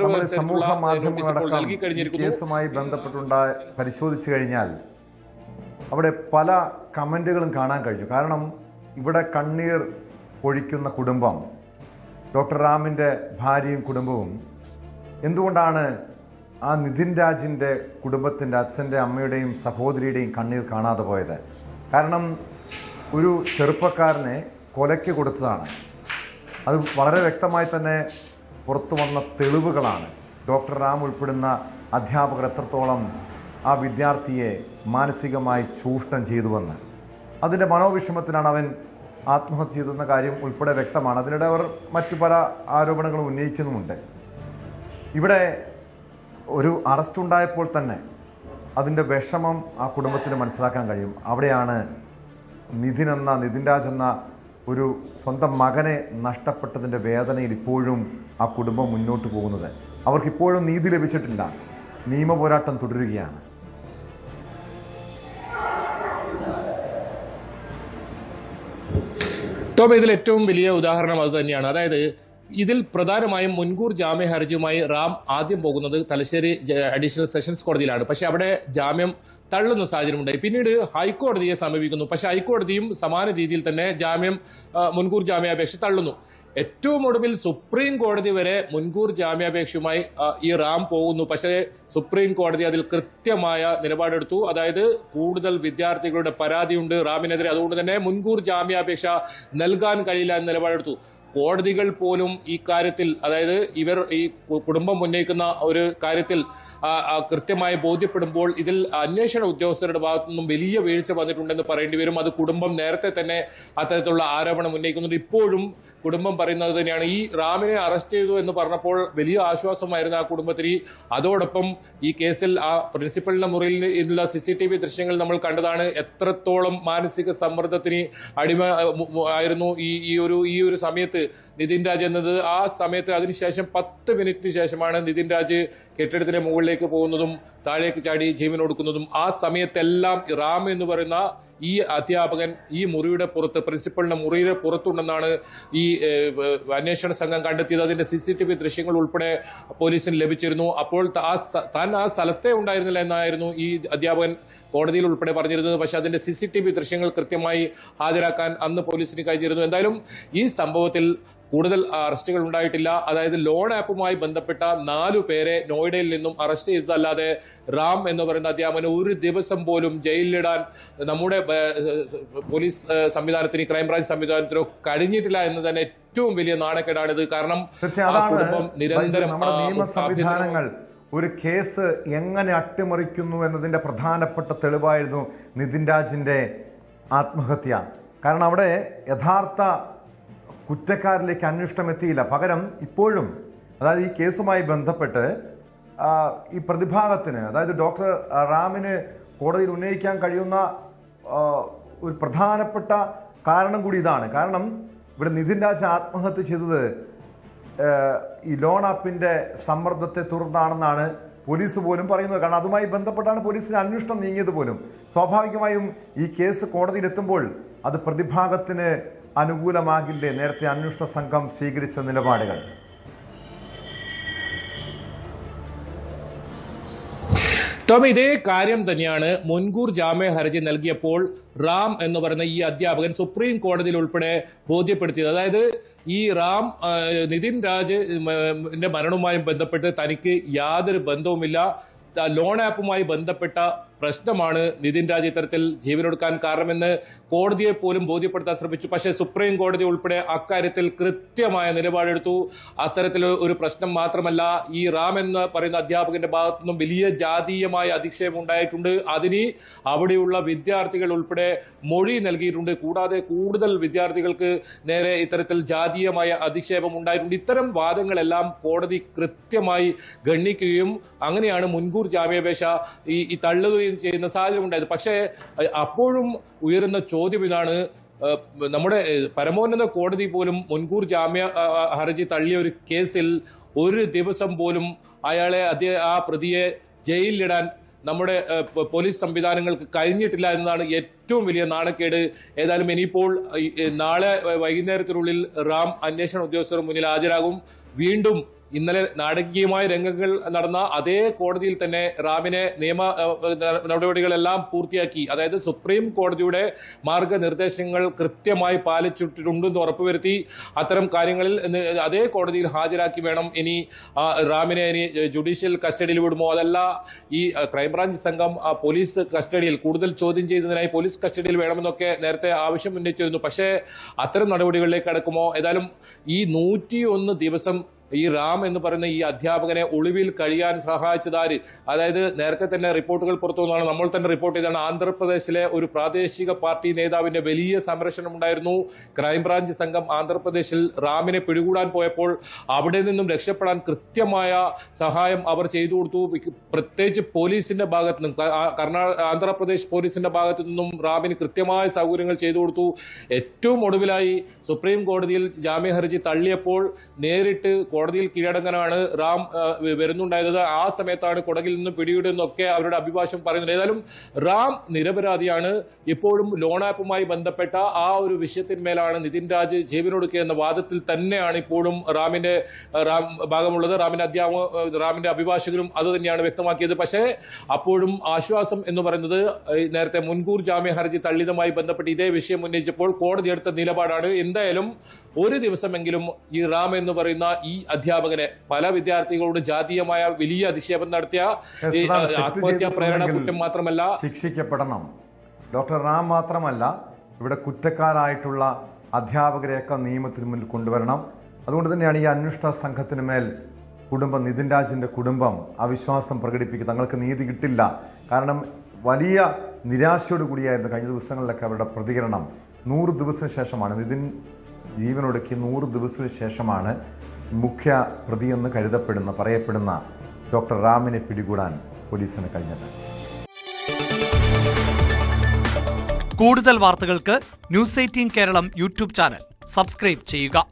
നമ്മുടെ സമൂഹ മാധ്യമങ്ങളടക്കം ഈ കേസുമായി പരിശോധിച്ചു കഴിഞ്ഞാൽ അവിടെ പല കമൻറ്റുകളും കാണാൻ കഴിഞ്ഞു. കാരണം ഇവിടെ കണ്ണീർ പൊഴിക്കുന്ന കുടുംബം, ഡോക്ടർ റാമിൻ്റെ ഭാര്യയും കുടുംബവും എന്തുകൊണ്ടാണ് ആ നിതിൻ രാജിൻ്റെ കുടുംബത്തിൻ്റെ അച്ഛൻ്റെ അമ്മയുടെയും സഹോദരിയുടെയും കണ്ണീർ കാണാതെ പോയത്? കാരണം ഒരു ചെറുപ്പക്കാരനെ കൊലയ്ക്ക് കൊടുത്തതാണ്. അത് വളരെ വ്യക്തമായി തന്നെ പുറത്തു വന്ന തെളിവുകളാണ്. ഡോക്ടർ റാം ഉൾപ്പെടുന്ന അധ്യാപകർ എത്രത്തോളം ആ വിദ്യാർത്ഥിയെ മാനസികമായി ചൂഷണം ചെയ്തുവെന്ന്, അതിൻ്റെ മനോവിഷമത്തിനാണ് അവൻ ആത്മഹത്യ ചെയ്തെന്ന കാര്യം ഉൾപ്പെടെ വ്യക്തമാണ്. അതിനിടെ അവർ മറ്റു പല ആരോപണങ്ങളും ഉന്നയിക്കുന്നുമുണ്ട്. ഇവിടെ ഒരു അറസ്റ്റ് ഉണ്ടായപ്പോൾ തന്നെ അതിൻ്റെ വിഷമം ആ കുടുംബത്തിന് മനസ്സിലാക്കാൻ കഴിയും. അവിടെയാണ് നിതിൻ രാജ് എന്ന ഒരു സ്വന്തം മകനെ നഷ്ടപ്പെട്ടതിൻ്റെ വേദനയിൽ ഇപ്പോഴും ആ കുടുംബം മുന്നോട്ട് പോകുന്നത്. അവർക്കിപ്പോഴും നീതി ലഭിച്ചിട്ടില്ല. നിയമ പോരാട്ടം തുടരുകയാണ്. ടോം, ഇതിൽ ഏറ്റവും വലിയ ഉദാഹരണം അത് തന്നെയാണ്. അതായത് ഇതിൽ പ്രധാനമായും മുൻകൂർ ജാമ്യ ഹർജിയുമായി റാം ആദ്യം പോകുന്നത് തലശ്ശേരി അഡീഷണൽ സെഷൻസ് കോടതിയിലാണ്. പക്ഷേ അവിടെ ജാമ്യം തള്ളുന്ന സാഹചര്യമുണ്ടായി. പിന്നീട് ഹൈക്കോടതിയെ സമീപിക്കുന്നു. പക്ഷേ ഹൈക്കോടതിയും സമാന രീതിയിൽ തന്നെ മുൻകൂർ ജാമ്യാപേക്ഷ തള്ളുന്നു. ഏറ്റവും ഒടുവിൽ സുപ്രീം കോടതി വരെ മുൻകൂർ ജാമ്യാപേക്ഷയുമായി ഈ റാം പോകുന്നു. പക്ഷേ സുപ്രീം കോടതി അതിൽ കൃത്യമായ നിലപാടെടുത്തു. അതായത് കൂടുതൽ വിദ്യാർത്ഥികളുടെ പരാതിയുണ്ട് റാമിനെതിരെ, അതുകൊണ്ട് തന്നെ മുൻകൂർ ജാമ്യാപേക്ഷ നൽകാൻ കഴിയില്ല എന്ന് നിലപാടെടുത്തു. കോടതികൾ പോലും ഈ കാര്യത്തിൽ, അതായത് ഈ കുടുംബം ഉന്നയിക്കുന്ന ഒരു കാര്യത്തിൽ കൃത്യമായി ബോധ്യപ്പെടുമ്പോൾ ഇതിൽ അന്വേഷണ ഉദ്യോഗസ്ഥരുടെ ഭാഗത്തു നിന്നും വലിയ വീഴ്ച വന്നിട്ടുണ്ടെന്ന് പറയേണ്ടി വരും. അത് കുടുംബം നേരത്തെ തന്നെ അത്തരത്തിലുള്ള ആരോപണം ഉന്നയിക്കുന്നുണ്ട്. ഇപ്പോഴും കുടുംബം പറയുന്നത് തന്നെയാണ്. ഈ റാമിനെ അറസ്റ്റ് ചെയ്തു എന്ന് പറഞ്ഞപ്പോൾ വലിയ ആശ്വാസമായിരുന്നു ആ കുടുംബത്തിന്. അതോടൊപ്പം ഈ കേസിൽ ആ പ്രിൻസിപ്പലിന്റെ മുറിയിൽ ഉള്ള CCTV ദൃശ്യങ്ങൾ നമ്മൾ കണ്ടതാണ്. എത്രത്തോളം മാനസിക സമ്മർദ്ദത്തിന് അടിമ ആയിരുന്നു ഈ ഒരു സമയത്ത് നിതിൻ രാജ് എന്നത്. ആ സമയത്ത് അതിനുശേഷം 10 മിനിറ്റിന് ശേഷമാണ് നിതിൻ രാജ് കെട്ടിടത്തിന്റെ മുകളിലേക്ക് പോകുന്നതും താഴേക്ക് ചാടി ജീവൻ ഒടുക്കുന്നതും. ആ സമയത്തെല്ലാം റാം എന്ന് പറയുന്ന ഈ അധ്യാപകൻ ഈ മുറിയുടെ പുറത്ത്, പ്രിൻസിപ്പലിന്റെ മുറിയുടെ പുറത്തുണ്ടെന്നാണ് ഈ അന്വേഷണ സംഘം കണ്ടെത്തിയത്. അതിന്റെ CCTV ദൃശ്യങ്ങൾ ഉൾപ്പെടെ പോലീസിന് ലഭിച്ചിരുന്നു. അപ്പോൾ താൻ ആ സ്ഥലത്തെ ഉണ്ടായിരുന്നില്ല എന്നായിരുന്നു ഈ അധ്യാപകൻ കോടതിയിൽ ഉൾപ്പെടെ പറഞ്ഞിരുന്നത്. പക്ഷെ അതിന്റെ CCTV ദൃശ്യങ്ങൾ കൃത്യമായി ഹാജരാക്കാൻ അന്ന് പോലീസിന് കഴിഞ്ഞിരുന്നു. എന്തായാലും ഈ സംഭവത്തിൽ കൂടുതൽ അറസ്റ്റുകൾ ഉണ്ടായിട്ടില്ല. അതായത് ലോൺ ആപ്പുമായി ബന്ധപ്പെട്ട 4 പേരെ നോയിഡയിൽ നിന്നും അറസ്റ്റ് ചെയ്തതല്ലാതെ റാം എന്ന് പറയുന്ന അധ്യാപകന് ഒരു ദിവസം പോലും ജയിലിലിടാൻ നമ്മുടെ പോലീസ് സംവിധാനത്തിന്, ക്രൈംബ്രാഞ്ച് സംവിധാനത്തിനോ കഴിഞ്ഞിട്ടില്ല എന്ന് തന്നെ ഏറ്റവും വലിയ നാണക്കേടാണിത്. കാരണം നിരന്തരം നമ്മുടെ നിയമ സംവിധാനങ്ങൾ ഒരു കേസ് എങ്ങനെ അട്ടിമറിക്കുന്നു എന്നതിന്റെ പ്രധാനപ്പെട്ട തെളിവായിരുന്നു നിതിൻ രാജിന്റെ ആത്മഹത്യ. കാരണം അവിടെ യഥാർത്ഥ കുറ്റക്കാരിലേക്ക് അന്വേഷണം എത്തിയില്ല. പകരം ഇപ്പോഴും, അതായത് ഈ കേസുമായി ബന്ധപ്പെട്ട് ഈ പ്രതിഭാഗത്തിന്, അതായത് ഡോക്ടർ റാമിന് കോടതിയിൽ ഉന്നയിക്കാൻ കഴിയുന്ന ഒരു പ്രധാനപ്പെട്ട കാരണം കൂടി ഇതാണ്. കാരണം ഇവിടെ നിതിൻ രാജ് ആത്മഹത്യ ചെയ്തത് ഈ ലോൺ ആപ്പിൻ്റെ സമ്മർദ്ദത്തെ തുടർന്നാണെന്നാണ് പോലീസ് പോലും പറയുന്നത്. കാരണം അതുമായി ബന്ധപ്പെട്ടാണ് പോലീസിന് അന്വേഷണം നീങ്ങിയത് പോലും. സ്വാഭാവികമായും ഈ കേസ് കോടതിയിലെത്തുമ്പോൾ അത് പ്രതിഭാഗത്തിന് അനുകൂലമാകില്ലേ നേരത്തെ അന്വേഷണ സംഘം സ്വീകരിച്ച നിലപാടുകൾ? ടോം, ഇതേ കാര്യം തന്നെയാണ് മുൻകൂർ ജാമ്യ ഹർജി നൽകിയപ്പോൾ റാം എന്ന് പറയുന്ന ഈ അധ്യാപകൻ സുപ്രീം കോടതിയിൽ ഉൾപ്പെടെ ബോധ്യപ്പെടുത്തിയത്. അതായത് ഈ നിതിൻ രാജ് മരണവുമായി ബന്ധപ്പെട്ട് തനിക്ക് യാതൊരു ബന്ധവുമില്ല, ലോൺ ആപ്പുമായി ബന്ധപ്പെട്ട പ്രശ്നമാണ് നിതിൻ രാജ് ഇത്തരത്തിൽ ജീവനൊടുക്കാൻ കാരണമെന്ന് കോടതിയെ പോലും ബോധ്യപ്പെടുത്താൻ ശ്രമിച്ചു. പക്ഷേ സുപ്രീം കോടതി ഉൾപ്പെടെ അക്കാര്യത്തിൽ കൃത്യമായ നിലപാടെടുത്തു. അത്തരത്തിൽ ഒരു പ്രശ്നം മാത്രമല്ല, ഈ റാം എന്ന് പറയുന്ന അധ്യാപകന്റെ ഭാഗത്തു നിന്നും വലിയ ജാതീയമായ അധിക്ഷേപം ഉണ്ടായിട്ടുണ്ട്. അതിന് അവിടെയുള്ള വിദ്യാർത്ഥികൾ ഉൾപ്പെടെ മൊഴി നൽകിയിട്ടുണ്ട്. കൂടാതെ കൂടുതൽ വിദ്യാർത്ഥികൾക്ക് നേരെ ഇത്തരത്തിൽ ജാതീയമായ അധിക്ഷേപം ഉണ്ടായിട്ടുണ്ട്. ഇത്തരം വാദങ്ങളെല്ലാം കോടതി കൃത്യമായി ഗണ്ണിക്കുകയും അങ്ങനെയാണ് മുൻകൂർ ജാമ്യാപേക്ഷ ഈ തള്ളുകയും ചെയ്യുന്ന സാഹചര്യം ഉണ്ടായത്. പക്ഷേ അപ്പോഴും ഉയരുന്ന ചോദ്യം ഇതാണ്, നമ്മുടെ പരമോന്നത കോടതി പോലും മുൻകൂർ ജാമ്യ ഹർജി തള്ളിയ ഒരു കേസിൽ ഒരു ദിവസം പോലും ആ പ്രതിയെ ജയിലിലിടാൻ നമ്മുടെ പോലീസ് സംവിധാനങ്ങൾക്ക് കഴിഞ്ഞിട്ടില്ല എന്നതാണ് ഏറ്റവും വലിയ നാണക്കേട്. ഏതായാലും ഇനിയിപ്പോൾ നാളെ വൈകുന്നേരത്തിനുള്ളിൽ റാം അന്വേഷണ ഉദ്യോഗസ്ഥരുടെ മുന്നിൽ ഹാജരാകും. വീണ്ടും ഇന്നലെ നാടകീയമായ രംഗങ്ങൾ നടന്ന അതേ കോടതിയിൽ തന്നെ റാമിനെ നിയമ നടപടികളെല്ലാം പൂർത്തിയാക്കി. അതായത് സുപ്രീം കോടതിയുടെ മാർഗനിർദ്ദേശങ്ങൾ കൃത്യമായി പാലിച്ചിട്ടുണ്ടെന്ന് ഉറപ്പുവരുത്തി അത്തരം കാര്യങ്ങളിൽ അതേ കോടതിയിൽ ഹാജരാക്കി വേണം ഇനി റാമിനെ ഇനി ജുഡീഷ്യൽ കസ്റ്റഡിയിൽ വിടുമോ, അതല്ല ഈ ക്രൈംബ്രാഞ്ച് സംഘം പോലീസ് കസ്റ്റഡിയിൽ കൂടുതൽ ചോദ്യം ചെയ്യുന്നതിനായി പോലീസ് കസ്റ്റഡിയിൽ വേണമെന്നൊക്കെ നേരത്തെ ആവശ്യം ഉന്നയിച്ചിരുന്നു. പക്ഷേ അത്തരം നടപടികളിലേക്ക് കടക്കുമോ? ഏതായാലും ഈ 101 ദിവസം ഈ റാം എന്ന് പറയുന്ന ഈ അധ്യാപകനെ ഒളിവിൽ കഴിയാൻ സഹായിച്ചതാര്? അതായത് നേരത്തെ തന്നെ റിപ്പോർട്ടുകൾ പുറത്തു വന്നതാണ്, നമ്മൾ തന്നെ റിപ്പോർട്ട് ചെയ്താണ്. ആന്ധ്രാപ്രദേശിലെ ഒരു പ്രാദേശിക പാർട്ടി നേതാവിന്റെ വലിയ സംരക്ഷണം ഉണ്ടായിരുന്നു. ക്രൈംബ്രാഞ്ച് സംഘം ആന്ധ്രാപ്രദേശിൽ റാമിനെ പിടികൂടാൻ പോയപ്പോൾ അവിടെ നിന്നും രക്ഷപ്പെടാൻ കൃത്യമായ സഹായം അവർ ചെയ്തു കൊടുത്തു. പ്രത്യേകിച്ച് പോലീസിന്റെ ഭാഗത്തു നിന്നും, ആന്ധ്രാപ്രദേശ് പോലീസിന്റെ ഭാഗത്തു നിന്നും റാമിന് കൃത്യമായ സൗകര്യങ്ങൾ ചെയ്തു കൊടുത്തു. ഏറ്റവും ഒടുവിലായി സുപ്രീം കോടതിയിൽ ജാമ്യ ഹർജി തള്ളിയപ്പോൾ നേരിട്ട് കോടതിയിൽ കീഴടങ്ങാനാണ് റാം വരുന്നുണ്ടായത്. ആ സമയത്താണ് കൊടകിൽ നിന്ന് പിടികൂടുന്നൊക്കെ അവരുടെ അഭിഭാഷകൻ പറയുന്നത്. ഏതായാലും റാം നിരപരാധിയാണ്. ഇപ്പോഴും ലോൺ ആപ്പുമായി ബന്ധപ്പെട്ട ആ ഒരു വിഷയത്തിന്മേലാണ് നിതിൻ രാജ് ജീവനൊടുക്കുക എന്ന വാദത്തിൽ തന്നെയാണ് ഇപ്പോഴും റാമിന്റെ ഭാഗമുള്ളത്. റാമിന്റെ അഭിഭാഷകരും അത് തന്നെയാണ് വ്യക്തമാക്കിയത്. പക്ഷേ അപ്പോഴും ആശ്വാസം എന്ന് പറയുന്നത് നേരത്തെ മുൻകൂർ ജാമ്യ ഹർജി തള്ളിയതുമായി ബന്ധപ്പെട്ട് ഇതേ വിഷയം ഉന്നയിച്ചപ്പോൾ കോടതി എടുത്ത നിലപാടാണ്. എന്തായാലും ഒരു ദിവസമെങ്കിലും ഈ റാം എന്ന് പറയുന്ന ഈ അധ്യാപകനെ, പല വിദ്യാർത്ഥികളോട് ജാതീയമായ വലിയ അധിക്ഷേപം നടത്തിയ ആത്മഹത്യാ പ്രേരണ കുറ്റം മാത്രമല്ല ശിക്ഷിക്കപ്പെടണം. ഡോക്ടർ റാം മാത്രമല്ല, ഇവിടെ കുറ്റക്കാരായിട്ടുള്ള അധ്യാപകരെയൊക്കെ നിയമത്തിന് മുന്നിൽ കൊണ്ടുവരണം. അതുകൊണ്ട് തന്നെയാണ് ഈ അന്വേഷണ സംഘത്തിന് മേൽ നിതിൻ രാജിന്റെ കുടുംബം അവിശ്വാസം പ്രകടിപ്പിക്കുക. തങ്ങൾക്ക് നീതി കിട്ടില്ല. കാരണം വലിയ നിരാശയോട് കൂടിയായിരുന്നു കഴിഞ്ഞ ദിവസങ്ങളിലൊക്കെ അവരുടെ പ്രതികരണം. 100 ദിവസത്തിന് ശേഷമാണ് നിതിൻ ജീവനൊടുക്കി 100 ദിവസത്തിന് ശേഷമാണ് മുഖ്യ പ്രതിയെന്ന് പറയപ്പെടുന്ന ഡോക്ടർ റാമിനെ പിടികൂടാൻ പോലീസിന് കഴിഞ്ഞത്. കൂടുതൽ വാർത്തകൾക്ക് news 18 Keralam YouTube channel subscribe ചെയ്യുക.